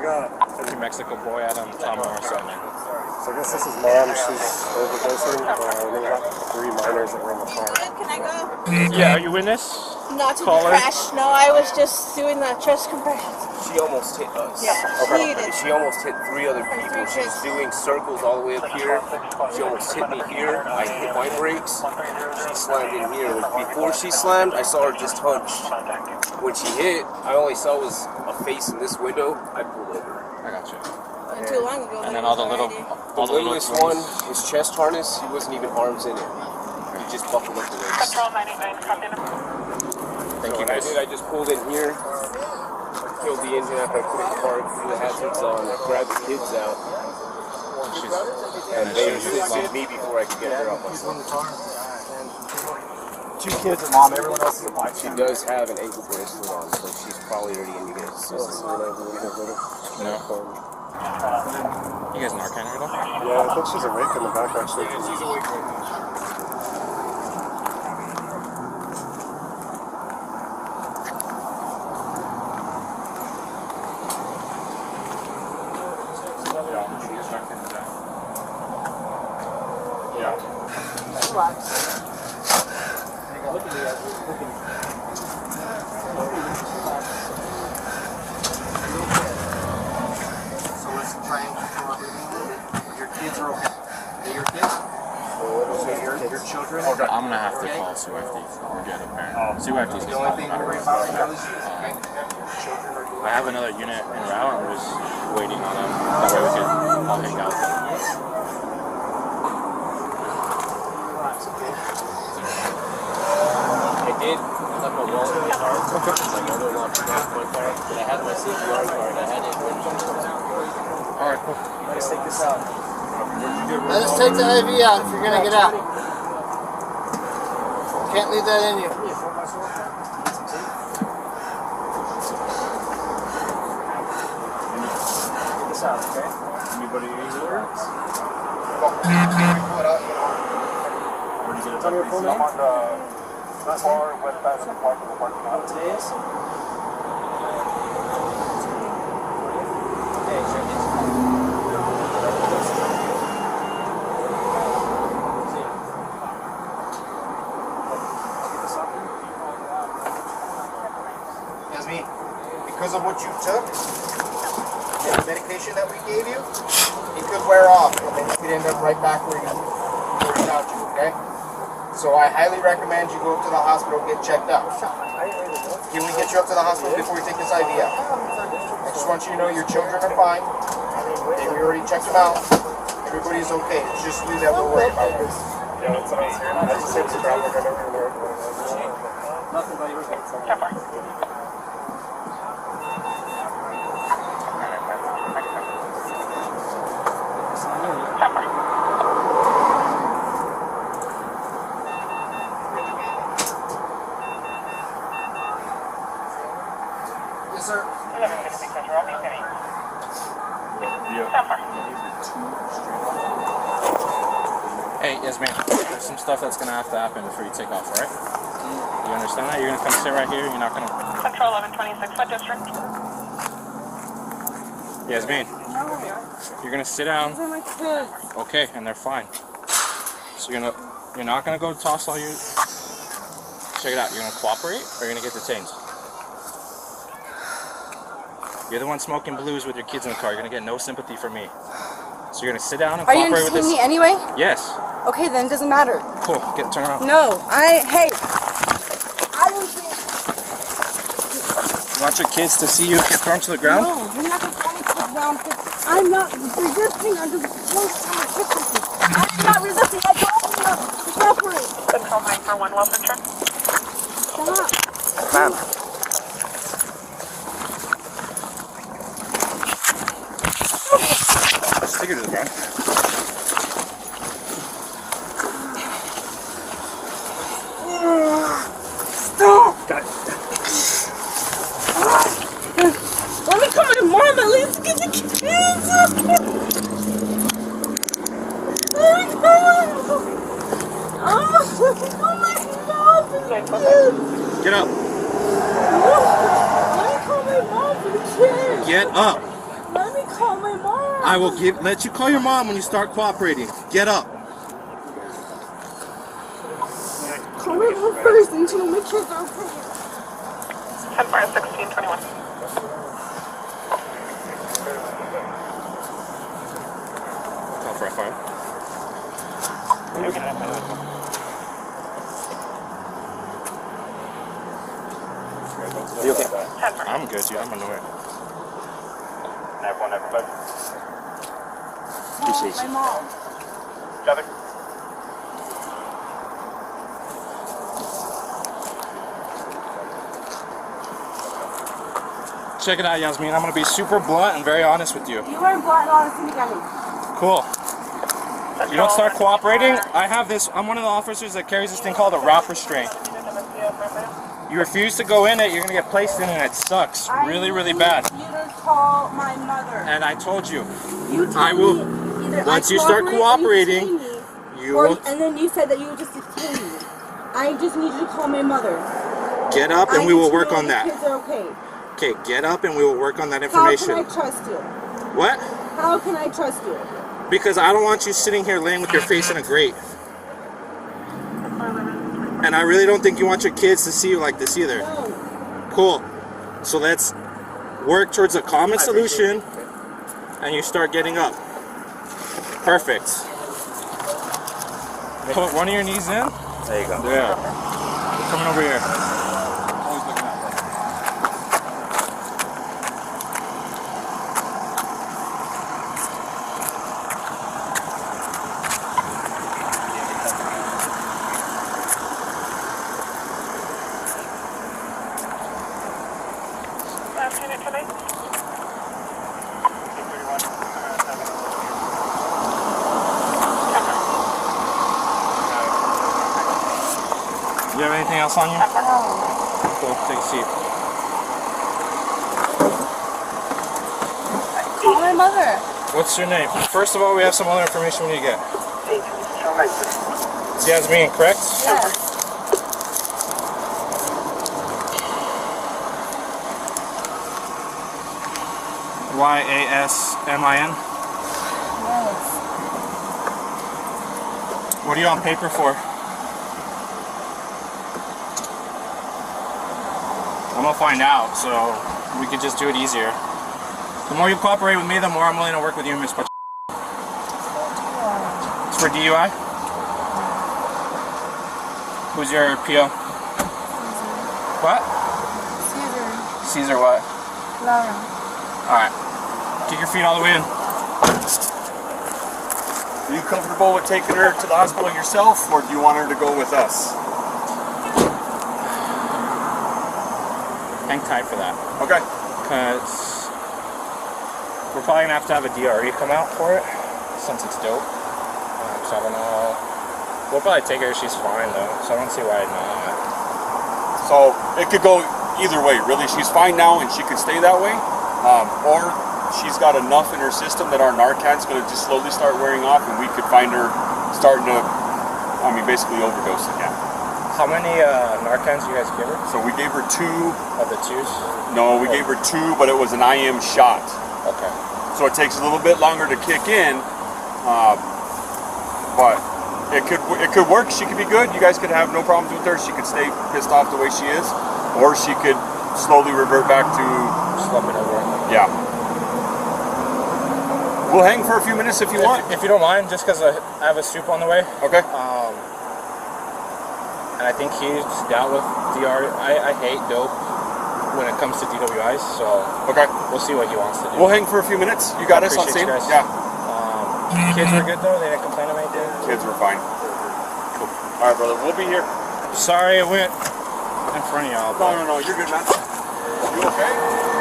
got? New Mexico boy out on Tom Morrison. So I guess this is mom. She's overdosing. We got 3 minors that were in the car. Can I go? Yeah, are you in this? Not to Caller? crash. No, I was just doing the chest compressions. She almost hit us. Yeah, Okay. she did. She almost hit 3 other people. She was doing circles all the way up here. She almost hit me here. I hit my brakes. She slammed in here. Before she slammed, I saw her just hunched. When she hit, I only saw was a face in this window. I pulled over. I got you. Not too long ago. And then all the little... The littlest one, his chest harness, he wasn't even arms in it. He just buckled up the legs. Control 99, copy. Thank you, I guys. did. I just pulled in here, killed the engine after I put it in the car, threw the hazards on, grabbed the kids out, and they assisted me before I could get her out myself. 2 kids and mom. Everyone else is a bike. She does have an ankle bracelet on, so she's probably already in to get assistance. No. You guys Narcan her though? Yeah, I think she's awake in the back actually. Yeah, she's awake right now. I'm gonna have to call CYFD or get a parent. CYFD's gonna call me. I have another unit en route. I'm just waiting on them. That way we can all hang out with them. I did. I left my wallet in my car. My mother locked me off my car, but I had my CPR card. I had it. Alright, cool. Let's take this out. Let us take the IV out if you're going to get out. Can't leave that in you. Get this out, okay? Anybody need words? Where do you get it? Tell me your full name. I'm on the far west side of the parking lot. Today is? Because of what you took, and the medication that we gave you, it could wear off, and then you could end up right back where you found you, okay? So I highly recommend you go to the hospital, get checked out. Can we get you up to the hospital before we take this IV out? I just want you to know your children are fine, and we already checked them out. Everybody's okay. It's just you that we're worried about. Yeah, that's what I was hearing. I just said to grab like I never even worked. Nothing about your Yes, sir. Hey, yes ma'am. There's some stuff that's gonna have to happen before you take off, alright? You understand that? You're gonna come sit right here, you're not gonna... Control 1126, what district? Yasmin, you're gonna sit down. Those are my kids. Okay, and they're fine. So you're not gonna go toss all your... Check it out, you're gonna cooperate or you're gonna get detained. You're the one smoking blues with your kids in the car. You're gonna get no sympathy from me. So you're gonna sit down and cooperate with this. Are you entertaining me anyway? Yes. Okay, then it doesn't matter. Cool. Turn around. No, hey. I don't think... You want your kids to see you get thrown to the ground? No, you're not going to throw me to the ground. I'm not resisting. I'm just resisting. I'm not resisting. I told you not to cooperate. Control 941, welcome, sir. Stop. Ma'am. Just take her to the ground. Stop. Got it. Let me come to mom at least get the kids. Get up. Let me call my mom for the kids. Get up. Let me call my mom. I will let you call your mom when you start cooperating. Get up. Call my mom first and she'll make sure it's okay. 10-1621. Call for a fire. You okay? I'm good, dude. I'm annoyed. Everybody. Appreciate My you. mom. Gather. Check it out, Yasmin. I'm gonna be super blunt and very honest with you. You are blunt and honest in the beginning. Cool. You don't start cooperating. I have this. I'm one of the officers that carries this thing called a route restraint. You refuse to go in it, you're gonna get placed in it. It sucks really, really bad. You to call my mother. And I told you, You told I will. me either Once I you start cooperate or cooperating, you detain me, you or, will and then you said that you would just detain me. I just need you to call my mother. get up and we will work on that. Kids are okay. Okay, get up and we will work on that How information. can I trust you? What? How can I trust you? Because I don't want you sitting here laying with your face in a grate. And I really don't think you want your kids to see you like this either. No. Cool. So let's work towards a common solution and you start getting up. Perfect. Put one of your knees in. There you go. Yeah. Coming over here. Always looking out. Last unit tonight. You have anything else on you? No. Cool. Take a seat. Call my mother. What's your name? First of all, we have some other information we need to get. It's Yasmin, correct? Yes. Yasmin? Yes. What are you on paper for? I'm gonna find out, so we could just do it easier. The more you cooperate with me, the more I'm willing to work with you, Miss Pach. It's for DUI? Who's your PO? What? Caesar what? Laura. Alright. Kick your feet all the way in. Are you comfortable with taking her to the hospital yourself, or do you want her to go with us? Hang tight for that. Okay. Because we're probably going to have a DRE come out for it, since it's dope. So I don't know. We'll probably take her if she's fine, though. So I don't see why not. So it could go either way, really. She's fine now and she could stay that way. Or she's got enough in her system that our Narcan's going to just slowly start wearing off and we could find her starting to, basically overdose again. How many Narcans you guys give her? So we gave her 2. Of the 2s? No, we gave her 2, but it was an IM shot. Okay. So it takes a little bit longer to kick in, but it could work. She could be good. You guys could have no problems with her. She could stay pissed off the way she is, or she could slowly revert back to Slumping over. yeah. We'll hang for a few minutes if you want. If you don't mind, just because I have a soup on the way. Okay. And I think he's dealt with DR. I hate dope when it comes to DWIs, so Okay. we'll see what he wants to do. We'll hang for a few minutes. You got us on Appreciate scene? you guys. Yeah. Kids were good though. They didn't complain of anything. Kids were fine. Cool. All right, brother. We'll be here. Sorry, it went in front of y'all. No. You're good, man. You okay?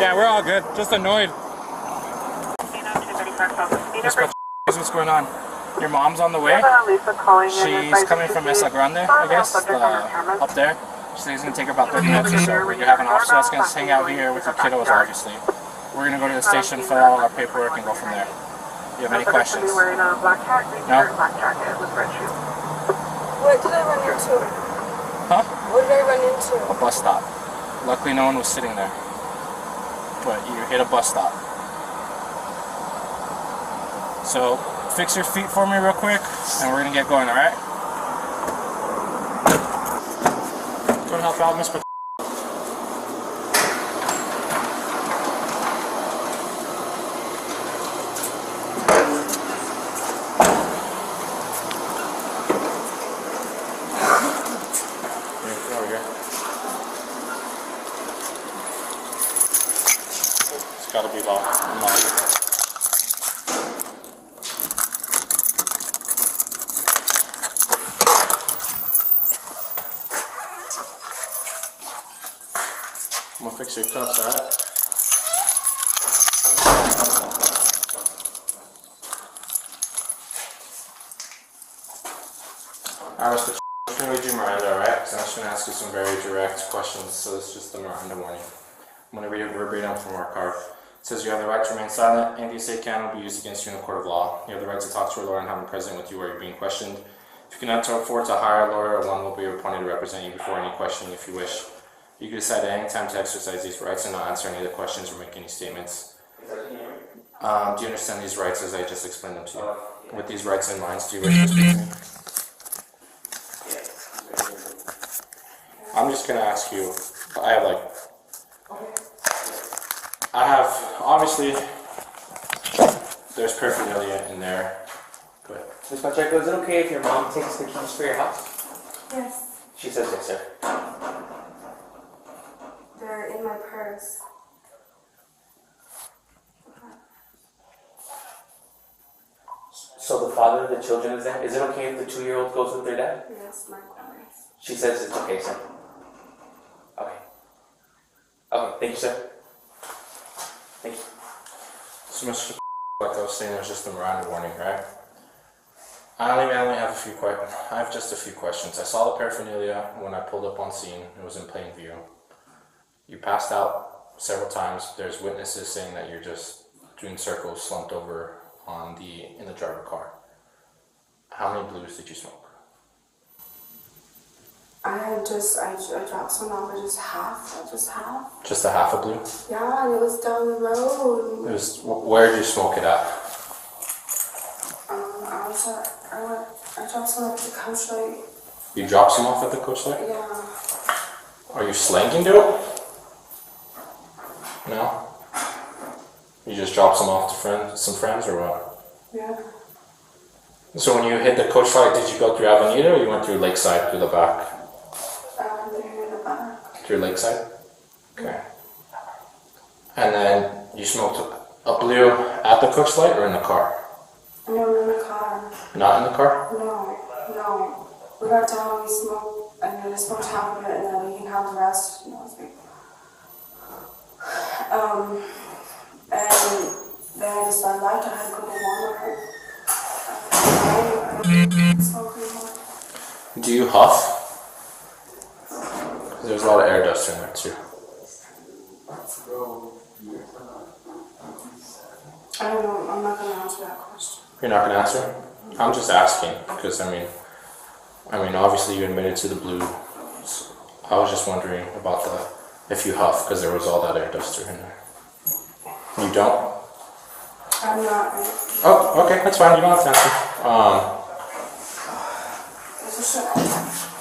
Yeah, we're all good. Just annoyed. Miss Pach, what's going on? Your mom's on the way. She's coming from Mesa Grande, I guess, up there. She says it's going to take her about 30 minutes or so. We're going to have an officer that's going to hang out here with her kiddos, obviously. We're going to go to the station, fill out our paperwork, and go from there. Do you have any questions? No? What did I run into? Huh? What did I run into? A bus stop. Luckily, no one was sitting there. But you hit a bus stop. So fix your feet for me real quick, and we're gonna get going. All right? Go and help out, Miss. It's gotta be locked. I'm gonna fix your cuffs, alright? Alright, Mr. I'm gonna read you Miranda, alright? So I'm just gonna ask you some very direct questions, so it's just the Miranda warning. I'm gonna read it verbatim from our card. It says you have the right to remain silent. Anything you say can will be used against you in a court of law. You have the right to talk to a lawyer and have him present with you while you're being questioned. If you cannot afford to hire a lawyer, one will be appointed to represent you before any questioning if you wish. You can decide at any time to exercise these rights and not answer any of the questions or make any statements. Do you understand these rights as I just explained them to you? With these rights in mind, do you wish to speak to me? I'm just going to ask you, obviously, there's paraphernalia in there. Go ahead. Ms. Pacheco, is it okay if your mom takes the keys for your house? Yes, She says yes, sir. they're in my purse. So the father of the children is there? Is it okay if the 2-year-old goes with their dad? Yes, my promise. She says it's okay, sir. Okay. Okay, thank you, sir. Thank you. So, Mr. Like I was saying, there's just a Miranda warning, right? I only have I have just a few questions. I saw the paraphernalia when I pulled up on scene. It was in plain view. You passed out several times. There's witnesses saying that you're just doing circles, slumped over in the driver car. How many blues did you smoke? I dropped some off, but just half. Just a half a blue? Yeah, and it was down the road. Where did you smoke it at? I dropped some off at the coach light. You dropped some off at the coach light? Yeah. Are you slanging dope? No? You just dropped some off to some friends or what? Yeah. So when you hit the coach light, did you go through Avenida or you went through Lakeside through the back? They're in the back. Through Lakeside? Okay. And then you smoked a blue at the coach light or in the car? No, in the car. Not in the car? No. We got down, we smoked, and then I smoked half of it, and then we can have the rest. And I was like, and then I just started left. I had to go to Walmart. I don't smoke anymore. Do you huff? There's a lot of air dust in there too. I don't know. I'm not going to answer that question. You're not going to answer? I'm just asking because I mean, obviously you admitted to the blue. So I was just wondering about if you huff because there was all that air dust in there. You don't? I'm not. Oh, okay, that's fine. You don't have to answer. There's a shit.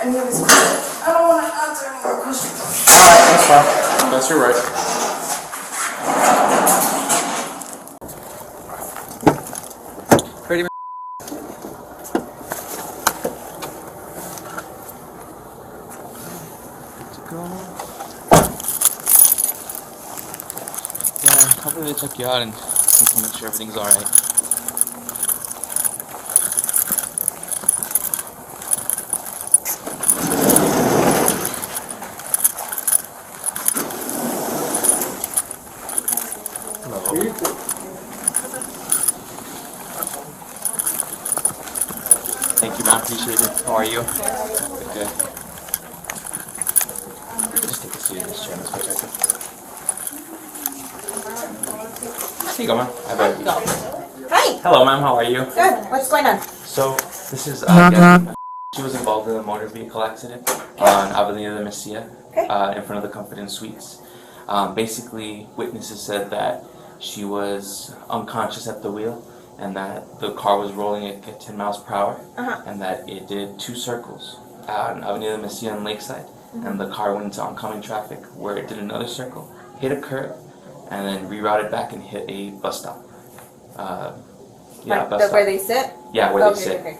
I knew this question. I don't want to answer any more questions. Alright, that's fine. That's your right. Ready? Yeah, hopefully they check you out and we can make sure everything's alright. Thank you, man. Appreciate it. How are you? Good. Just take a seat in this chair, Ms. Pacheco. Here you go, ma'am. Hi. Hello, ma'am. How are you? Good. What's going on? So, this is Yasmin. She was involved in a motor vehicle accident on Avenida de Mesilla in front of the Confidence Suites. Basically, witnesses said that she was unconscious at the wheel and that the car was rolling at 10 miles per hour, Uh-huh. and that it did 2 circles on Avenida Mesilla and Lakeside, and the car went into oncoming traffic where it did another circle, hit a curb, and then rerouted back and hit a bus stop. Bus stop. Where they sit? Yeah, where Okay, they sit. okay.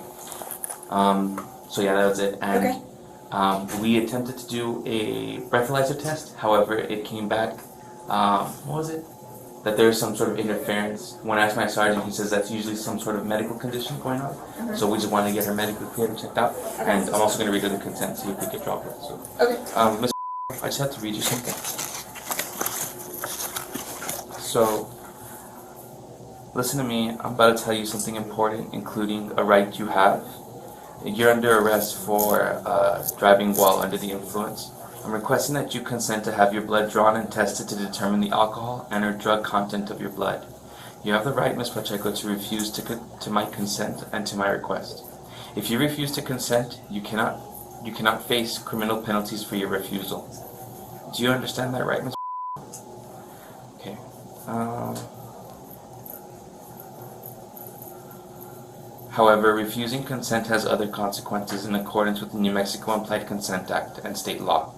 So yeah, that was it. And Okay. we attempted to do a breathalyzer test. However, it came back. What was it? That there was some sort of interference. When I asked my sergeant, he says that's usually some sort of medical condition going on. So we just wanted to get her medically cleared and checked out. And I'm also going to read her the consent, see if we could drop her. So, Okay. Ms. I just have to read you something. So, listen to me. I'm about to tell you something important, including a right you have. You're under arrest for driving while under the influence. I'm requesting that you consent to have your blood drawn and tested to determine the alcohol and or drug content of your blood. You have the right, Ms. Pacheco, to refuse to my consent and to my request. If you refuse to consent, you cannot face criminal penalties for your refusal. Do you understand that right, Ms. Okay. However, refusing consent has other consequences in accordance with the New Mexico Implied Consent Act and state law.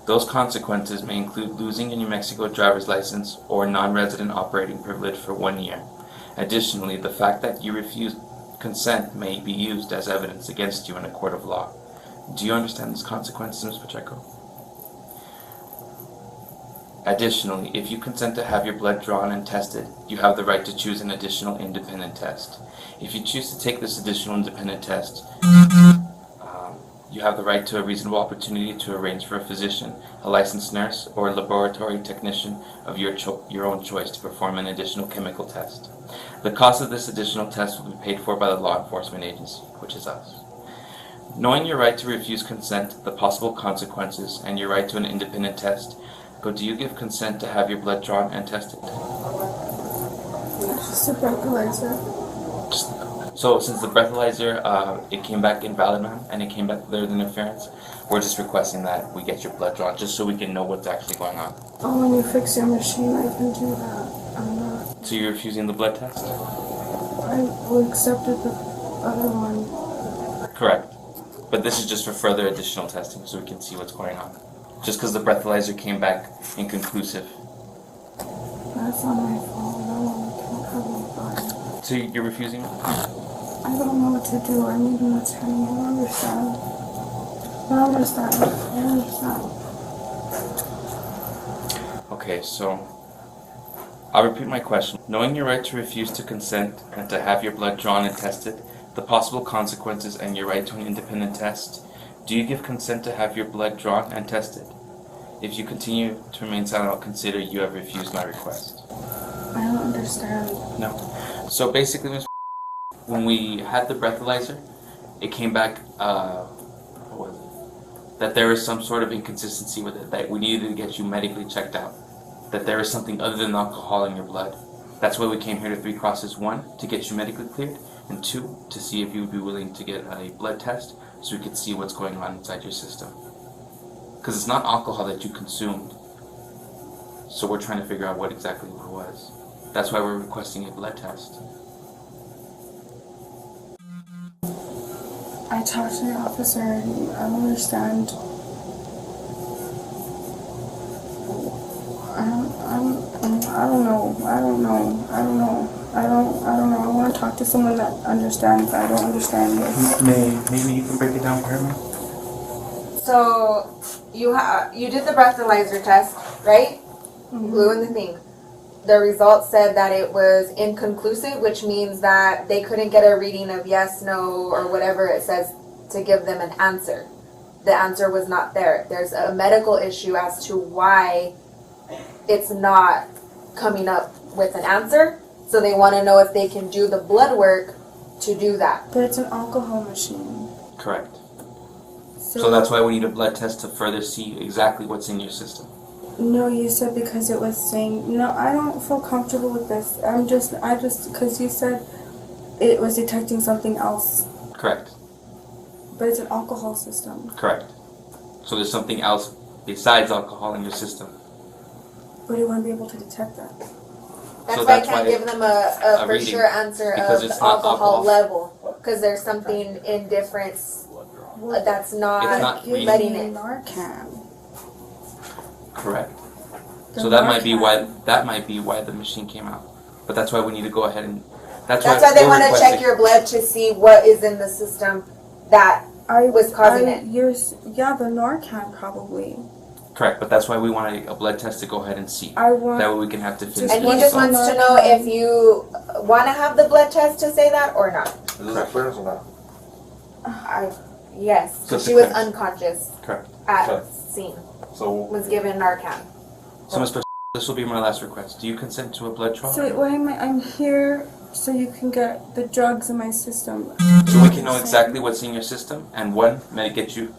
Those consequences may include losing your New Mexico driver's license or non-resident operating privilege for 1 year. Additionally, the fact that you refuse consent may be used as evidence against you in a court of law. Do you understand these consequences, Ms. Pacheco? Additionally, if you consent to have your blood drawn and tested, you have the right to choose an additional independent test. If you choose to take this additional independent test, you have the right to a reasonable opportunity to arrange for a physician, a licensed nurse, or a laboratory technician of your own choice to perform an additional chemical test. The cost of this additional test will be paid for by the law enforcement agency, which is us. Knowing your right to refuse consent, the possible consequences, and your right to an independent test, do you give consent to have your blood drawn and tested? Just a breathalyzer. So since the breathalyzer, it came back invalid, ma'am, and it came back with interference, we're just requesting that we get your blood drawn just so we can know what's actually going on. Oh, when you fix your machine, I can do that. I'm not. So you're refusing the blood test? I accepted the other one. Correct. But this is just for further additional testing so we can see what's going on. Just because the breathalyzer came back inconclusive. That's not my fault. No, I can't have my body. So you're refusing? I don't know what to do. I need an attorney. I understand. I understand. Okay, so I'll repeat my question. Knowing your right to refuse to consent and to have your blood drawn and tested, the possible consequences, and your right to an independent test, do you give consent to have your blood drawn and tested? If you continue to remain silent, I'll consider you have refused my request. I don't understand. No. So basically, Ms. when we had the breathalyzer, it came back, what was it? That there was some sort of inconsistency with it, that we needed to get you medically checked out, that there was something other than alcohol in your blood. That's why we came here to 3 Cruces. 1, to get you medically cleared, and 2, to see if you would be willing to get a blood test so we could see what's going on inside your system. Because it's not alcohol that you consumed, so we're trying to figure out what exactly it was. That's why we're requesting a blood test. I talked to the officer and I don't understand. I don't know. I want to talk to someone that understands. I don't understand this. Maybe you can break it down for me? So you did the breathalyzer test, right? Mm-hmm. Blew in the thing. The results said that it was inconclusive, which means that they couldn't get a reading of yes, no, or whatever it says to give them an answer. The answer was not there. There's a medical issue as to why it's not coming up with an answer. So they want to know if they can do the blood work to do that. But it's an alcohol machine. Correct. So that's why we need a blood test to further see exactly what's in your system. No, you said because it was saying, no, I don't feel comfortable with this. Because you said it was detecting something else. Correct. But it's an alcohol system. Correct. So there's something else besides alcohol in your system. But it wouldn't be able to detect that. That's So why I that's can't why give them a for reading, sure answer because of it's the not alcohol alcohol. level. Because there's something in difference that's It's not not reading. letting it. Narcan. Correct. The So that might be Narcan. why the machine came out. But that's why we need to go ahead and That's why they we're want to check requesting- your blood to see what is in the system that was causing it. Yeah, the Narcan probably. Correct, but that's why we want a blood test to go ahead and see. I want. That way we can have definitive And he What's just the wants to know Narcan? if you want to have the blood test to say that or not. Is this clearance or not? Yes, So so it's she a was clearance. unconscious Correct. at Okay. scene. So, Was given Narcan. So Ms. This will be my last request. Do you consent to a blood draw? So why am I'm here so you can get the drugs in my system. So we can know exactly what's in your system, and one, get you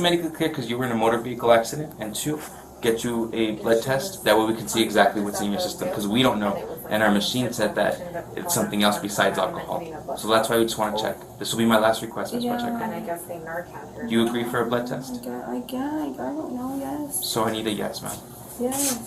medically clear because you were in a motor vehicle accident, and two, get you a blood test. That way we can see exactly what's in your system because we don't know, and our machine said that it's something else besides alcohol. So that's why we just want to check. This will be my last request, Ms. Pacheco. And I guess they Narcan her. Do you agree for a blood test? I don't know, yes. So I need a yes, ma'am. Yes.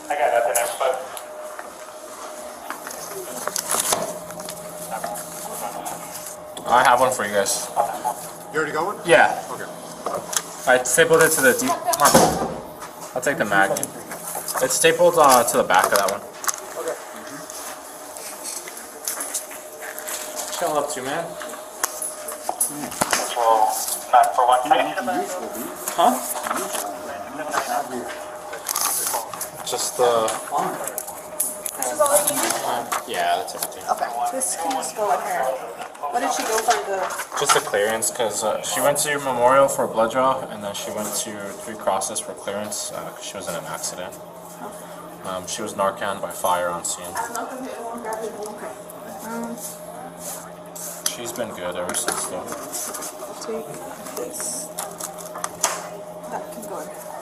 I got nothing else, but I have one for you guys. you already got one? Yeah, Okay. I stapled it to the deep. I'll take the magnet. It's stapled to the back of that one. Okay. Chill up to, man. Not for one patient. Huh? Just the. Yeah, that's everything. Okay, this can just go with her. What did she go for Just the clearance, because she went to Memorial for a blood draw, and then she went to Three Crosses for clearance because she was in an accident. She was Narcan by fire on scene. She's been good ever since though. take this? That can go in.